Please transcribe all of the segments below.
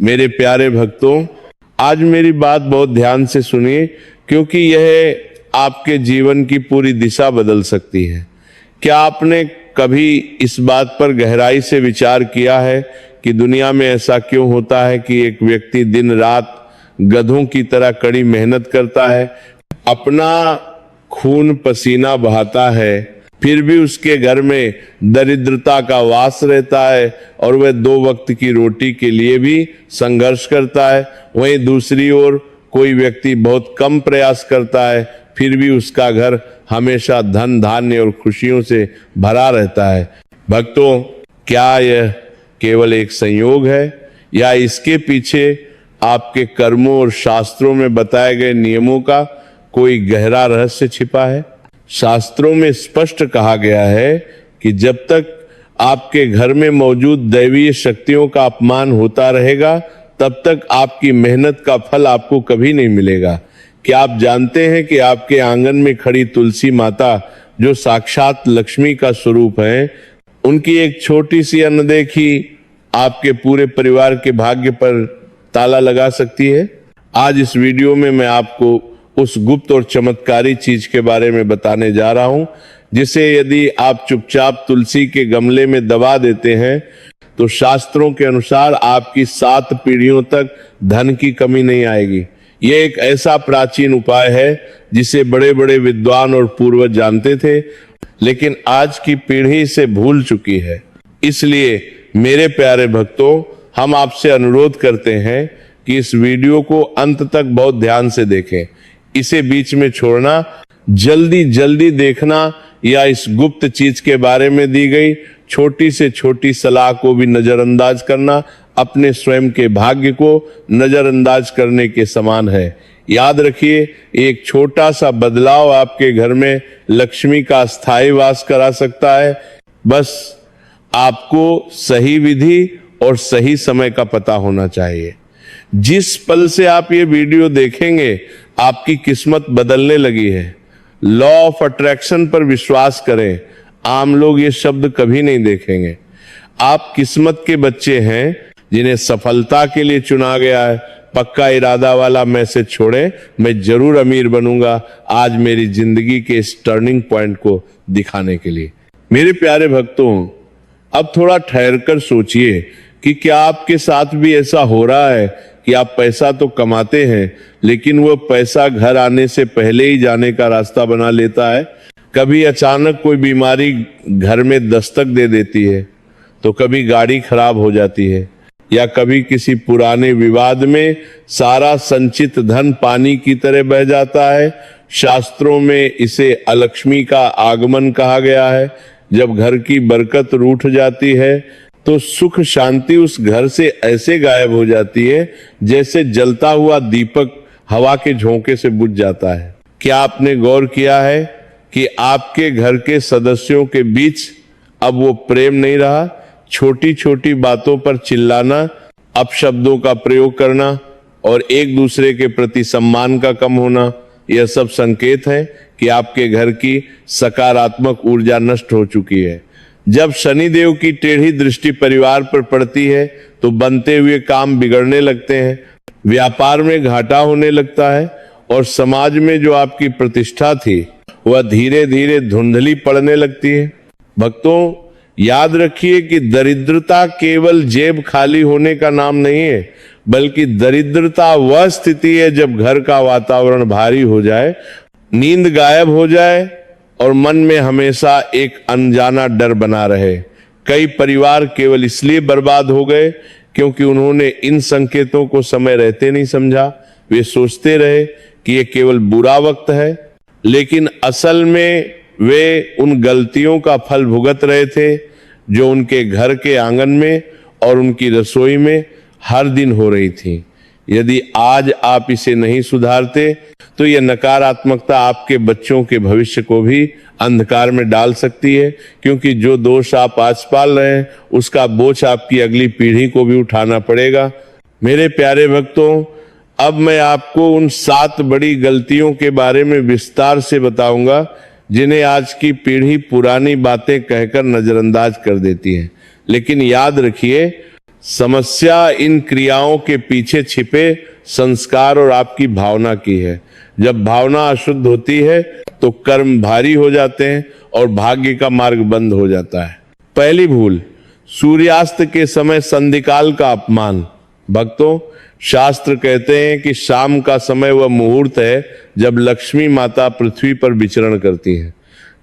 मेरे प्यारे भक्तों, आज मेरी बात बहुत ध्यान से सुनिए, क्योंकि यह आपके जीवन की पूरी दिशा बदल सकती है। क्या आपने कभी इस बात पर गहराई से विचार किया है कि दुनिया में ऐसा क्यों होता है कि एक व्यक्ति दिन रात गधों की तरह कड़ी मेहनत करता है, अपना खून पसीना बहाता है, फिर भी उसके घर में दरिद्रता का वास रहता है और वह 2 वक्त की रोटी के लिए भी संघर्ष करता है। वहीं दूसरी ओर कोई व्यक्ति बहुत कम प्रयास करता है, फिर भी उसका घर हमेशा धन धान्य और खुशियों से भरा रहता है। भक्तों, क्या यह केवल एक संयोग है या इसके पीछे आपके कर्मों और शास्त्रों में बताए गए नियमों का कोई गहरा रहस्य छिपा है? शास्त्रों में स्पष्ट कहा गया है कि जब तक आपके घर में मौजूद दैवीय शक्तियों का अपमान होता रहेगा, तब तक आपकी मेहनत का फल आपको कभी नहीं मिलेगा। क्या आप जानते हैं कि आपके आंगन में खड़ी तुलसी माता, जो साक्षात लक्ष्मी का स्वरूप है, उनकी एक छोटी सी अनदेखी आपके पूरे परिवार के भाग्य पर ताला लगा सकती है? आज इस वीडियो में मैं आपको उस गुप्त और चमत्कारी चीज के बारे में बताने जा रहा हूं, जिसे यदि आप चुपचाप तुलसी के गमले में दबा देते हैं तो शास्त्रों के अनुसार आपकी 7 पीढ़ियों तक धन की कमी नहीं आएगी। यह एक ऐसा प्राचीन उपाय है जिसे बड़े बड़े विद्वान और पूर्वज जानते थे, लेकिन आज की पीढ़ी इसे भूल चुकी है। इसलिए मेरे प्यारे भक्तों, हम आपसे अनुरोध करते हैं कि इस वीडियो को अंत तक बहुत ध्यान से देखें। इसे बीच में छोड़ना, जल्दी जल्दी देखना या इस गुप्त चीज के बारे में दी गई छोटी से छोटी सलाह को भी नजरअंदाज करना अपने स्वयं के भाग्य को नजरअंदाज करने के समान है। याद रखिए, एक छोटा सा बदलाव आपके घर में लक्ष्मी का स्थायी वास करा सकता है। बस आपको सही विधि और सही समय का पता होना चाहिए। जिस पल से आप ये वीडियो देखेंगे, आपकी किस्मत बदलने लगी है। लॉ ऑफ अट्रैक्शन पर विश्वास करें। आम लोग ये शब्द कभी नहीं देखेंगे। आप किस्मत के बच्चे हैं जिन्हें सफलता के लिए चुना गया है। पक्का इरादा वाला मैसेज छोड़े, मैं जरूर अमीर बनूंगा, आज मेरी जिंदगी के इस टर्निंग पॉइंट को दिखाने के लिए। मेरे प्यारे भक्तों, अब थोड़ा ठहरकर सोचिए कि क्या आपके साथ भी ऐसा हो रहा है कि आप पैसा तो कमाते हैं, लेकिन वो पैसा घर आने से पहले ही जाने का रास्ता बना लेता है। कभी अचानक कोई बीमारी घर में दस्तक दे देती है, तो कभी गाड़ी खराब हो जाती है, या कभी किसी पुराने विवाद में सारा संचित धन पानी की तरह बह जाता है। शास्त्रों में इसे अलक्ष्मी का आगमन कहा गया है। जब घर की बरकत रूठ जाती है तो सुख शांति उस घर से ऐसे गायब हो जाती है जैसे जलता हुआ दीपक हवा के झोंके से बुझ जाता है। क्या आपने गौर किया है कि आपके घर के सदस्यों के बीच अब वो प्रेम नहीं रहा? छोटी छोटी बातों पर चिल्लाना, अपशब्दों का प्रयोग करना और एक दूसरे के प्रति सम्मान का कम होना, यह सब संकेत है कि आपके घर की सकारात्मक ऊर्जा नष्ट हो चुकी है। जब शनिदेव की टेढ़ी दृष्टि परिवार पर पड़ती है तो बनते हुए काम बिगड़ने लगते हैं, व्यापार में घाटा होने लगता है और समाज में जो आपकी प्रतिष्ठा थी वह धीरे धीरे धुंधली पड़ने लगती है। भक्तों, याद रखिए कि दरिद्रता केवल जेब खाली होने का नाम नहीं है, बल्कि दरिद्रता वह स्थिति है जब घर का वातावरण भारी हो जाए, नींद गायब हो जाए और मन में हमेशा एक अनजाना डर बना रहे। कई परिवार केवल इसलिए बर्बाद हो गए क्योंकि उन्होंने इन संकेतों को समय रहते नहीं समझा। वे सोचते रहे कि ये केवल बुरा वक्त है, लेकिन असल में वे उन गलतियों का फल भुगत रहे थे जो उनके घर के आंगन में और उनकी रसोई में हर दिन हो रही थी। यदि आज आप इसे नहीं सुधारते तो यह नकारात्मकता आपके बच्चों के भविष्य को भी अंधकार में डाल सकती है, क्योंकि जो दोष आप आज पाल रहे हैं उसका बोझ आपकी अगली पीढ़ी को भी उठाना पड़ेगा। मेरे प्यारे भक्तों, अब मैं आपको उन 7 बड़ी गलतियों के बारे में विस्तार से बताऊंगा जिन्हें आज की पीढ़ी पुरानी बातें कहकर नजरअंदाज कर देती है। लेकिन याद रखिए, समस्या इन क्रियाओं के पीछे छिपे संस्कार और आपकी भावना की है। जब भावना अशुद्ध होती है तो कर्म भारी हो जाते हैं और भाग्य का मार्ग बंद हो जाता है। पहली भूल, सूर्यास्त के समय संधिकाल का अपमान। भक्तों, शास्त्र कहते हैं कि शाम का समय वह मुहूर्त है जब लक्ष्मी माता पृथ्वी पर विचरण करती हैं।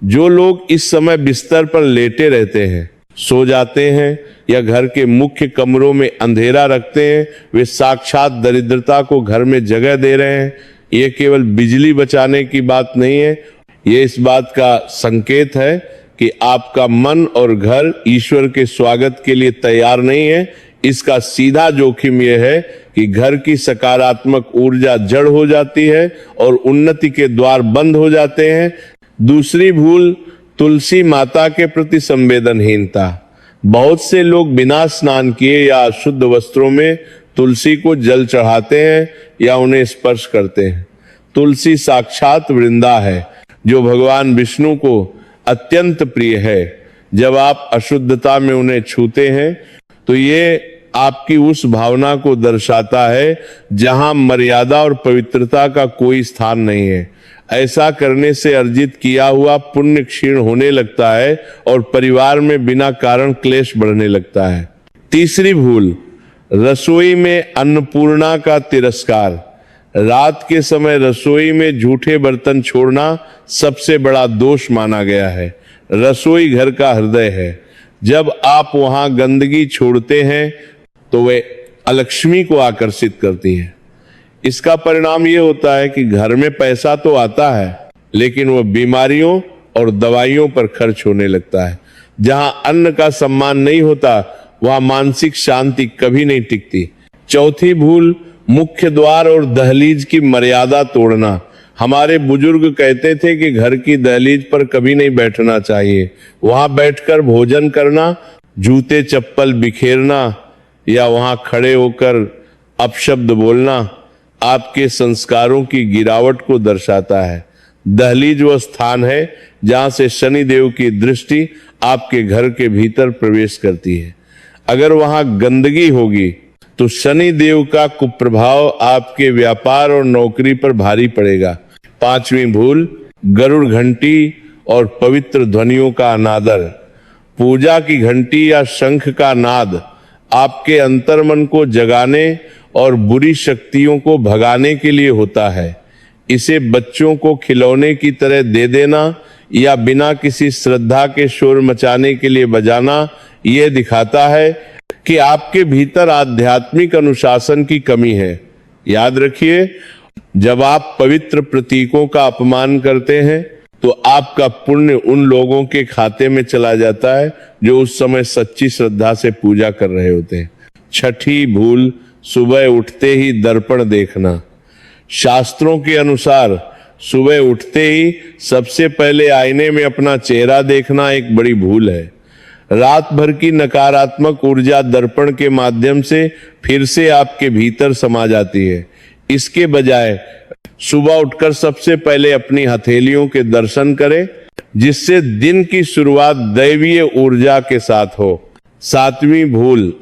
जो लोग इस समय बिस्तर पर लेटे रहते हैं, सो जाते हैं या घर के मुख्य कमरों में अंधेरा रखते हैं, वे साक्षात दरिद्रता को घर में जगह दे रहे हैं। ये केवल बिजली बचाने की बात नहीं है, ये इस बात का संकेत है कि आपका मन और घर ईश्वर के स्वागत के लिए तैयार नहीं है। इसका सीधा जोखिम यह है कि घर की सकारात्मक ऊर्जा जड़ हो जाती है और उन्नति के द्वार बंद हो जाते हैं। दूसरी भूल, तुलसी माता के प्रति संवेदनहीनता। बहुत से लोग बिना स्नान किए या शुद्ध वस्त्रों में तुलसी को जल चढ़ाते हैं या उन्हें स्पर्श करते हैं। तुलसी साक्षात वृंदा है जो भगवान विष्णु को अत्यंत प्रिय है। जब आप अशुद्धता में उन्हें छूते हैं तो ये आपकी उस भावना को दर्शाता है जहां मर्यादा और पवित्रता का कोई स्थान नहीं है। ऐसा करने से अर्जित किया हुआ पुण्य क्षीण होने लगता है और परिवार में बिना कारण क्लेश बढ़ने लगता है। तीसरी भूल, रसोई में अन्नपूर्णा का तिरस्कार। रात के समय रसोई में झूठे बर्तन छोड़ना सबसे बड़ा दोष माना गया है। रसोई घर का हृदय है। जब आप वहां गंदगी छोड़ते हैं तो वे अलक्ष्मी को आकर्षित करती है। इसका परिणाम यह होता है कि घर में पैसा तो आता है लेकिन वह बीमारियों और दवाइयों पर खर्च होने लगता है। जहां अन्न का सम्मान नहीं होता वहां मानसिक शांति कभी नहीं टिकती। चौथी भूल, मुख्य द्वार और दहलीज की मर्यादा तोड़ना। हमारे बुजुर्ग कहते थे कि घर की दहलीज पर कभी नहीं बैठना चाहिए। वहां बैठकर भोजन करना, जूते चप्पल बिखेरना या वहां खड़े होकर अपशब्द बोलना आपके संस्कारों की गिरावट को दर्शाता है। दहलीज वह स्थान है जहां से शनिदेव की दृष्टि आपके घर के भीतर प्रवेश करती है। अगर वहां गंदगी होगी तो शनि देव का कुप्रभाव आपके व्यापार और नौकरी पर भारी पड़ेगा। पांचवी भूल, गरुड़ घंटी और पवित्र ध्वनियों का अनादर। पूजा की घंटी या शंख का नाद आपके अंतर्मन को जगाने और बुरी शक्तियों को भगाने के लिए होता है। इसे बच्चों को खिलौने की तरह दे देना या बिना किसी श्रद्धा के शोर मचाने के लिए बजाना यह दिखाता है कि आपके भीतर आध्यात्मिक अनुशासन की कमी है। याद रखिए, जब आप पवित्र प्रतीकों का अपमान करते हैं तो आपका पुण्य उन लोगों के खाते में चला जाता है जो उस समय सच्ची श्रद्धा से पूजा कर रहे होते हैं। छठी भूल, सुबह उठते ही दर्पण देखना। शास्त्रों के अनुसार सुबह उठते ही सबसे पहले आईने में अपना चेहरा देखना एक बड़ी भूल है। रात भर की नकारात्मक ऊर्जा दर्पण के माध्यम से फिर से आपके भीतर समा जाती है। इसके बजाय सुबह उठकर सबसे पहले अपनी हथेलियों के दर्शन करें, जिससे दिन की शुरुआत दैवीय ऊर्जा के साथ हो। सातवीं भूल,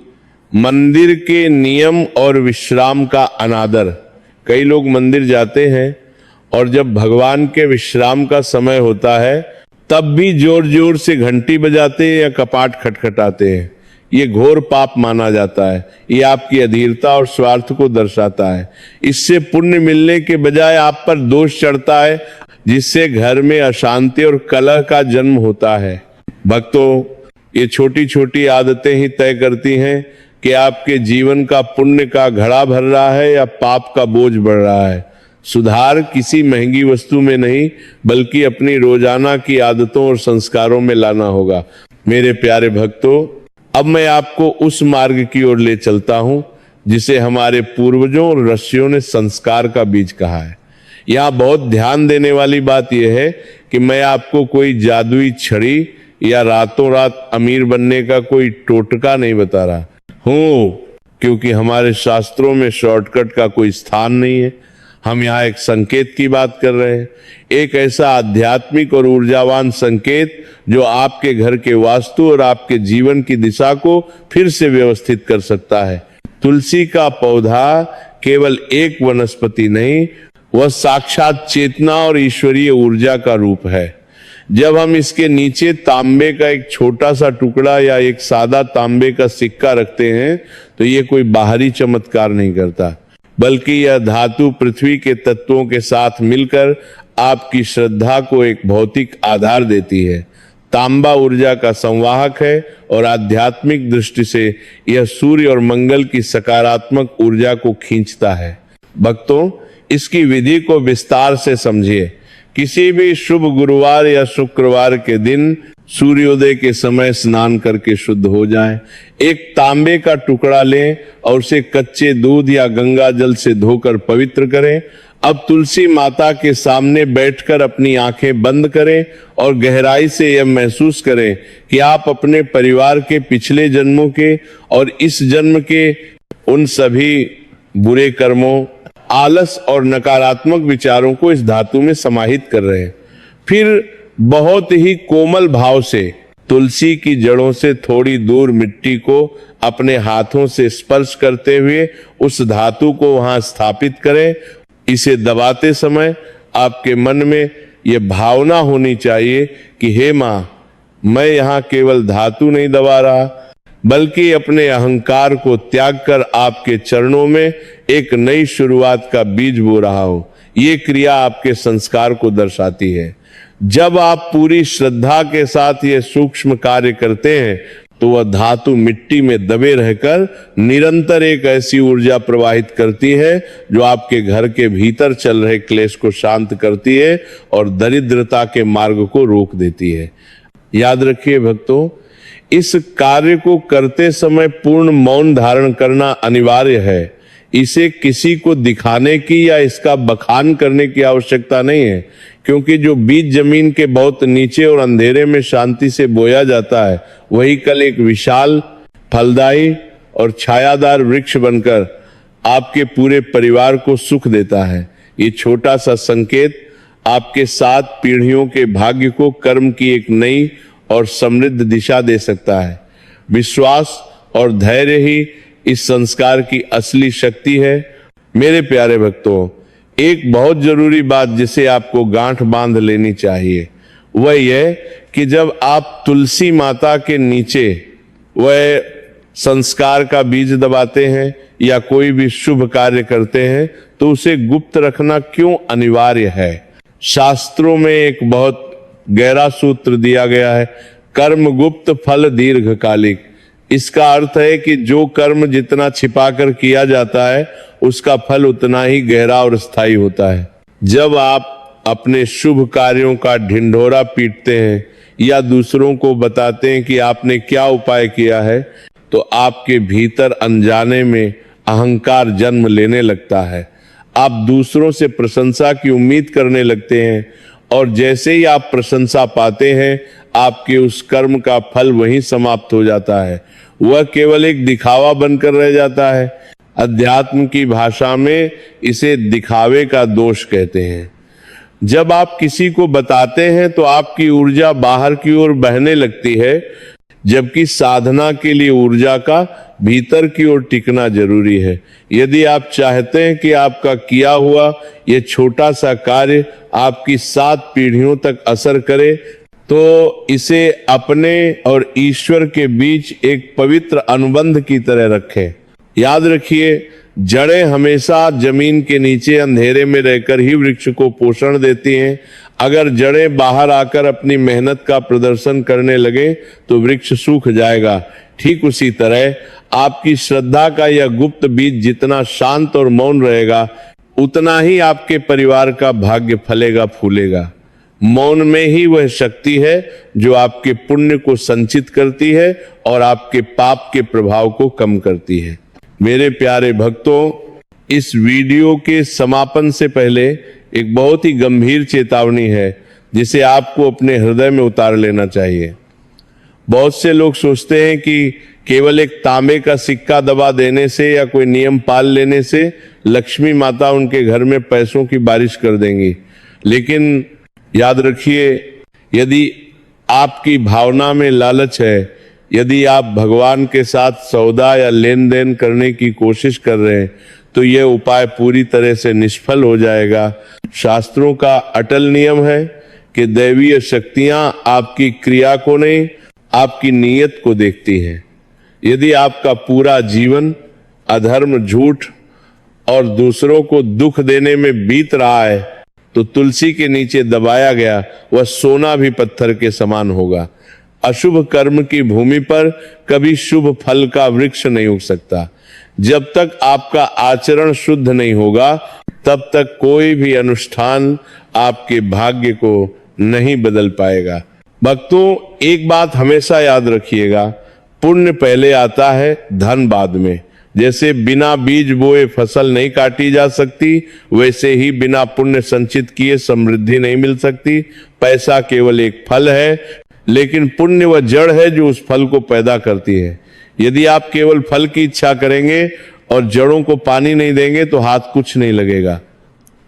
मंदिर के नियम और विश्राम का अनादर। कई लोग मंदिर जाते हैं और जब भगवान के विश्राम का समय होता है तब भी जोर जोर से घंटी बजाते हैं या कपाट खटखटाते हैं। ये घोर पाप माना जाता है। ये आपकी अधीरता और स्वार्थ को दर्शाता है। इससे पुण्य मिलने के बजाय आप पर दोष चढ़ता है, जिससे घर में अशांति और कलह का जन्म होता है। भक्तों, ये छोटी छोटी आदतें ही तय करती हैं कि आपके जीवन का पुण्य का घड़ा भर रहा है या पाप का बोझ बढ़ रहा है। सुधार किसी महंगी वस्तु में नहीं बल्कि अपनी रोजाना की आदतों और संस्कारों में लाना होगा। मेरे प्यारे भक्तों, अब मैं आपको उस मार्ग की ओर ले चलता हूं जिसे हमारे पूर्वजों और ऋषियों ने संस्कार का बीज कहा है। यहाँ बहुत ध्यान देने वाली बात यह है कि मैं आपको कोई जादुई छड़ी या रातों रात अमीर बनने का कोई टोटका नहीं बता रहा हूं, क्योंकि हमारे शास्त्रों में शॉर्टकट का कोई स्थान नहीं है। हम यहाँ एक संकेत की बात कर रहे हैं, एक ऐसा आध्यात्मिक और ऊर्जावान संकेत जो आपके घर के वास्तु और आपके जीवन की दिशा को फिर से व्यवस्थित कर सकता है। तुलसी का पौधा केवल एक वनस्पति नहीं, वह साक्षात चेतना और ईश्वरीय ऊर्जा का रूप है। जब हम इसके नीचे तांबे का एक छोटा सा टुकड़ा या एक सादा तांबे का सिक्का रखते हैं तो ये कोई बाहरी चमत्कार नहीं करता, बल्कि यह धातु पृथ्वी के तत्वों के साथ मिलकर आपकी श्रद्धा को एक भौतिक आधार देती है। तांबा ऊर्जा का संवाहक है और आध्यात्मिक दृष्टि से यह सूर्य और मंगल की सकारात्मक ऊर्जा को खींचता है। भक्तों, इसकी विधि को विस्तार से समझिए। किसी भी शुभ गुरुवार या शुक्रवार के दिन सूर्योदय के समय स्नान करके शुद्ध हो जाएं। एक तांबे का टुकड़ा लें और उसे कच्चे दूध या गंगा जल से धोकर पवित्र करें। अब तुलसी माता के सामने बैठकर अपनी आंखें बंद करें और गहराई से यह महसूस करें कि आप अपने परिवार के पिछले जन्मों के और इस जन्म के उन सभी बुरे कर्मों, आलस और नकारात्मक विचारों को इस धातु में समाहित कर रहे हैं। फिर बहुत ही कोमल भाव से तुलसी की जड़ों से थोड़ी दूर मिट्टी को अपने हाथों से स्पर्श करते हुए उस धातु को वहां स्थापित करें। इसे दबाते समय आपके मन में यह भावना होनी चाहिए कि हे मां, मैं यहां केवल धातु नहीं दबा रहा, बल्कि अपने अहंकार को त्याग कर आपके चरणों में एक नई शुरुआत का बीज बो रहा हूं। ये क्रिया आपके संस्कार को दर्शाती है। जब आप पूरी श्रद्धा के साथ ये सूक्ष्म कार्य करते हैं तो वह धातु मिट्टी में दबे रहकर निरंतर एक ऐसी ऊर्जा प्रवाहित करती है जो आपके घर के भीतर चल रहे क्लेश को शांत करती है और दरिद्रता के मार्ग को रोक देती है। याद रखिए भक्तों, इस कार्य को करते समय पूर्ण मौन धारण करना अनिवार्य है। इसे किसी को दिखाने की या इसका बखान करने की आवश्यकता नहीं है, क्योंकि जो बीज जमीन के बहुत नीचे और अंधेरे में शांति से बोया जाता है वही कल एक विशाल, फलदायी और छायादार वृक्ष बनकर आपके पूरे परिवार को सुख देता है। ये छोटा सा संकेत आपके 7 पीढ़ियों के भाग्य को कर्म की एक नई और समृद्ध दिशा दे सकता है। विश्वास और धैर्य ही इस संस्कार की असली शक्ति है। मेरे प्यारे भक्तों, एक बहुत जरूरी बात जिसे आपको गांठ बांध लेनी चाहिए वह यह कि जब आप तुलसी माता के नीचे वह संस्कार का बीज दबाते हैं या कोई भी शुभ कार्य करते हैं तो उसे गुप्त रखना क्यों अनिवार्य है। शास्त्रों में एक बहुत गहरा सूत्र दिया गया है, कर्म गुप्त फल दीर्घकालिक। इसका अर्थ है कि जो कर्म जितना छिपाकर किया जाता है उसका फल उतना ही गहरा और स्थायी होता है। जब आप अपने शुभ कार्यों का ढिंढोरा पीटते हैं या दूसरों को बताते हैं कि आपने क्या उपाय किया है तो आपके भीतर अनजाने में अहंकार जन्म लेने लगता है। आप दूसरों से प्रशंसा की उम्मीद करने लगते हैं और जैसे ही आप प्रशंसा पाते हैं आपके उस कर्म का फल वहीं समाप्त हो जाता है। वह केवल एक दिखावा बनकर रह जाता है। अध्यात्म की भाषा में इसे दिखावे का दोष कहते हैं। जब आप किसी को बताते हैं तो आपकी ऊर्जा बाहर की ओर बहने लगती है, जबकि साधना के लिए ऊर्जा का भीतर की ओर टिकना जरूरी है। यदि आप चाहते हैं कि आपका किया हुआ यह छोटा सा कार्य आपकी 7 पीढ़ियों तक असर करे तो इसे अपने और ईश्वर के बीच एक पवित्र अनुबंध की तरह रखें। याद रखिए, जड़ें हमेशा जमीन के नीचे अंधेरे में रहकर ही वृक्ष को पोषण देती हैं। अगर जड़ें बाहर आकर अपनी मेहनत का प्रदर्शन करने लगे तो वृक्ष सूख जाएगा। ठीक उसी तरह आपकी श्रद्धा का यह गुप्त बीज जितना शांत और मौन रहेगा उतना ही आपके परिवार का भाग्य फलेगा फूलेगा। मौन में ही वह शक्ति है जो आपके पुण्य को संचित करती है और आपके पाप के प्रभाव को कम करती है। मेरे प्यारे भक्तों, इस वीडियो के समापन से पहले एक बहुत ही गंभीर चेतावनी है जिसे आपको अपने हृदय में उतार लेना चाहिए। बहुत से लोग सोचते हैं कि केवल एक तांबे का सिक्का दबा देने से या कोई नियम पाल लेने से लक्ष्मी माता उनके घर में पैसों की बारिश कर देंगी। लेकिन याद रखिए, यदि आपकी भावना में लालच है, यदि आप भगवान के साथ सौदा या लेन देन करने की कोशिश कर रहे हैं, तो यह उपाय पूरी तरह से निष्फल हो जाएगा। शास्त्रों का अटल नियम है कि दैवीय शक्तियां आपकी क्रिया को नहीं, आपकी नीयत को देखती हैं। यदि आपका पूरा जीवन अधर्म, झूठ और दूसरों को दुख देने में बीत रहा है, तो तुलसी के नीचे दबाया गया वह सोना भी पत्थर के समान होगा। अशुभ कर्म की भूमि पर कभी शुभ फल का वृक्ष नहीं उग सकता। जब तक आपका आचरण शुद्ध नहीं होगा, तब तक कोई भी अनुष्ठान आपके भाग्य को नहीं बदल पाएगा। भक्तों, एक बात हमेशा याद रखिएगा, पुण्य पहले आता है, धन बाद में। जैसे बिना बीज बोए फसल नहीं काटी जा सकती, वैसे ही बिना पुण्य संचित किए समृद्धि नहीं मिल सकती। पैसा केवल एक फल है, लेकिन पुण्य वह जड़ है जो उस फल को पैदा करती है। यदि आप केवल फल की इच्छा करेंगे और जड़ों को पानी नहीं देंगे, तो हाथ कुछ नहीं लगेगा।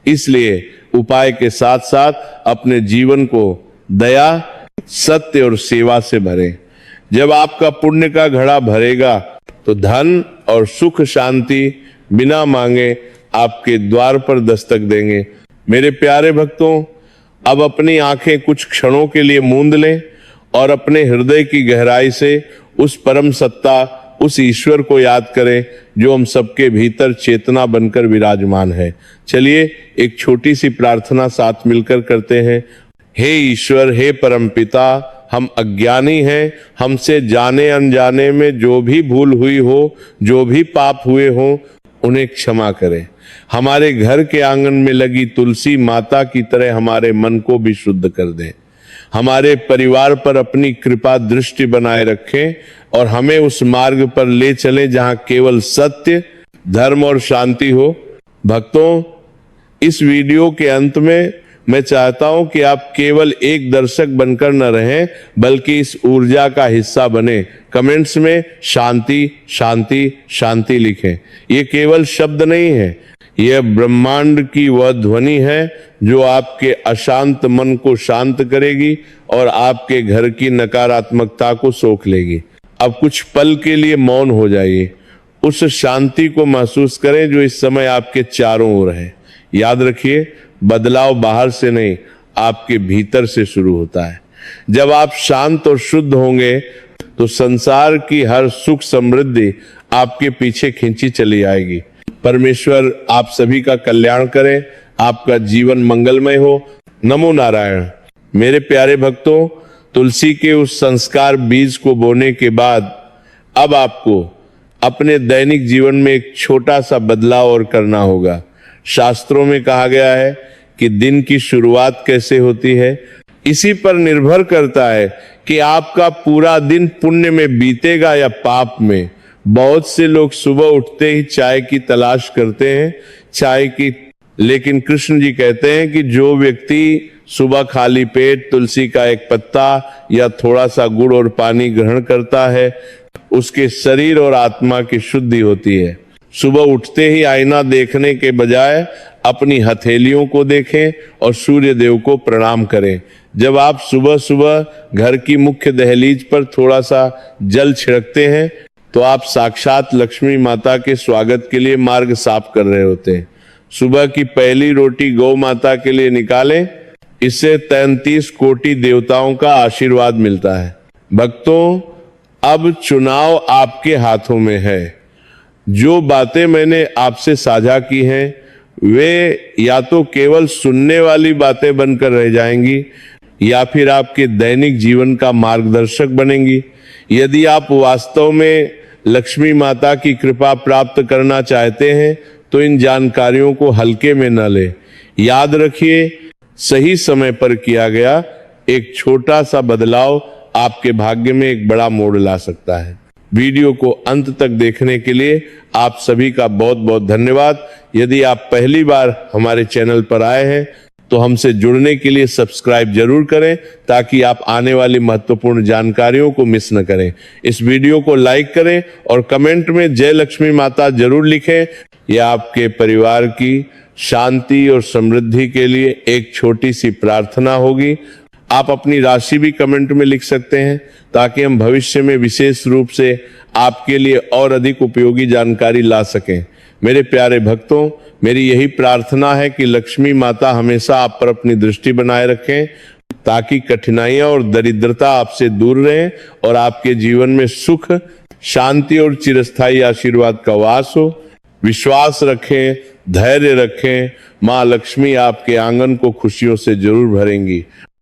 इसलिए उपाय के साथ साथ अपने जीवन को दया, सत्य और सेवा से भरें। जब आपका पुण्य का घड़ा भरेगा, तो धन और सुख शांति बिना मांगे आपके द्वार पर दस्तक देंगे। मेरे प्यारे भक्तों, अब अपनी आंखें कुछ क्षणों के लिए मूंद लें और अपने हृदय की गहराई से उस परम सत्ता, उस ईश्वर को याद करें जो हम सबके भीतर चेतना बनकर विराजमान है। चलिए एक छोटी सी प्रार्थना साथ मिलकर करते हैं। हे ईश्वर, हे परम पिता, हम अज्ञानी हैं, हमसे जाने अनजाने में जो भी भूल हुई हो, जो भी पाप हुए हो, उन्हें क्षमा करें। हमारे घर के आंगन में लगी तुलसी माता की तरह हमारे मन को भी शुद्ध कर दें। हमारे परिवार पर अपनी कृपा दृष्टि बनाए रखें और हमें उस मार्ग पर ले चलें जहां केवल सत्य, धर्म और शांति हो। भक्तों, इस वीडियो के अंत में मैं चाहता हूं कि आप केवल एक दर्शक बनकर न रहें, बल्कि इस ऊर्जा का हिस्सा बने। कमेंट्स में शांति शांति शांति लिखें। ये केवल शब्द नहीं है, यह ब्रह्मांड की वह ध्वनि है जो आपके अशांत मन को शांत करेगी और आपके घर की नकारात्मकता को सोख लेगी। अब कुछ पल के लिए मौन हो जाइए, उस शांति को महसूस करें जो इस समय आपके चारों ओर है। याद रखिए, बदलाव बाहर से नहीं, आपके भीतर से शुरू होता है। जब आप शांत और शुद्ध होंगे, तो संसार की हर सुख समृद्धि आपके पीछे खींची चली आएगी। परमेश्वर आप सभी का कल्याण करे, आपका जीवन मंगलमय हो। नमो नारायण। मेरे प्यारे भक्तों, तुलसी के उस संस्कार बीज को बोने के बाद अब आपको अपने दैनिक जीवन में एक छोटा सा बदलाव और करना होगा। शास्त्रों में कहा गया है कि दिन की शुरुआत कैसे होती है, इसी पर निर्भर करता है कि आपका पूरा दिन पुण्य में बीतेगा या पाप में। बहुत से लोग सुबह उठते ही चाय की तलाश करते हैं, लेकिन कृष्ण जी कहते हैं कि जो व्यक्ति सुबह खाली पेट तुलसी का एक पत्ता या थोड़ा सा गुड़ और पानी ग्रहण करता है, उसके शरीर और आत्मा की शुद्धि होती है। सुबह उठते ही आईना देखने के बजाय अपनी हथेलियों को देखें और सूर्य देव को प्रणाम करें। जब आप सुबह सुबह घर की मुख्य दहलीज पर थोड़ा सा जल छिड़कते हैं, तो आप साक्षात लक्ष्मी माता के स्वागत के लिए मार्ग साफ कर रहे होते हैं। सुबह की पहली रोटी गौ माता के लिए निकालें, इससे 33 कोटि देवताओं का आशीर्वाद मिलता है। भक्तों, अब चुनाव आपके हाथों में है। जो बातें मैंने आपसे साझा की हैं, वे या तो केवल सुनने वाली बातें बनकर रह जाएंगी, या फिर आपके दैनिक जीवन का मार्गदर्शक बनेंगी। यदि आप वास्तव में लक्ष्मी माता की कृपा प्राप्त करना चाहते हैं, तो इन जानकारियों को हल्के में न लें। याद रखिए, सही समय पर किया गया एक छोटा सा बदलाव आपके भाग्य में एक बड़ा मोड़ ला सकता है। वीडियो को अंत तक देखने के लिए आप सभी का बहुत बहुत धन्यवाद। यदि आप पहली बार हमारे चैनल पर आए हैं, तो हमसे जुड़ने के लिए सब्सक्राइब जरूर करें ताकि आप आने वाली महत्वपूर्ण जानकारियों को मिस न करें। इस वीडियो को लाइक करें और कमेंट में जय लक्ष्मी माता जरूर लिखें। यह आपके परिवार की शांति और समृद्धि के लिए एक छोटी सी प्रार्थना होगी। आप अपनी राशि भी कमेंट में लिख सकते हैं ताकि हम भविष्य में विशेष रूप से आपके लिए और अधिक उपयोगी जानकारी ला सकें। मेरे प्यारे भक्तों, मेरी यही प्रार्थना है कि लक्ष्मी माता हमेशा आप पर अपनी दृष्टि बनाए रखें ताकि कठिनाइयां और दरिद्रता आपसे दूर रहें और आपके जीवन में सुख, शांति और चिरस्थायी आशीर्वाद का वास हो। विश्वास रखें, धैर्य रखें, मां लक्ष्मी आपके आंगन को खुशियों से जरूर भरेंगी।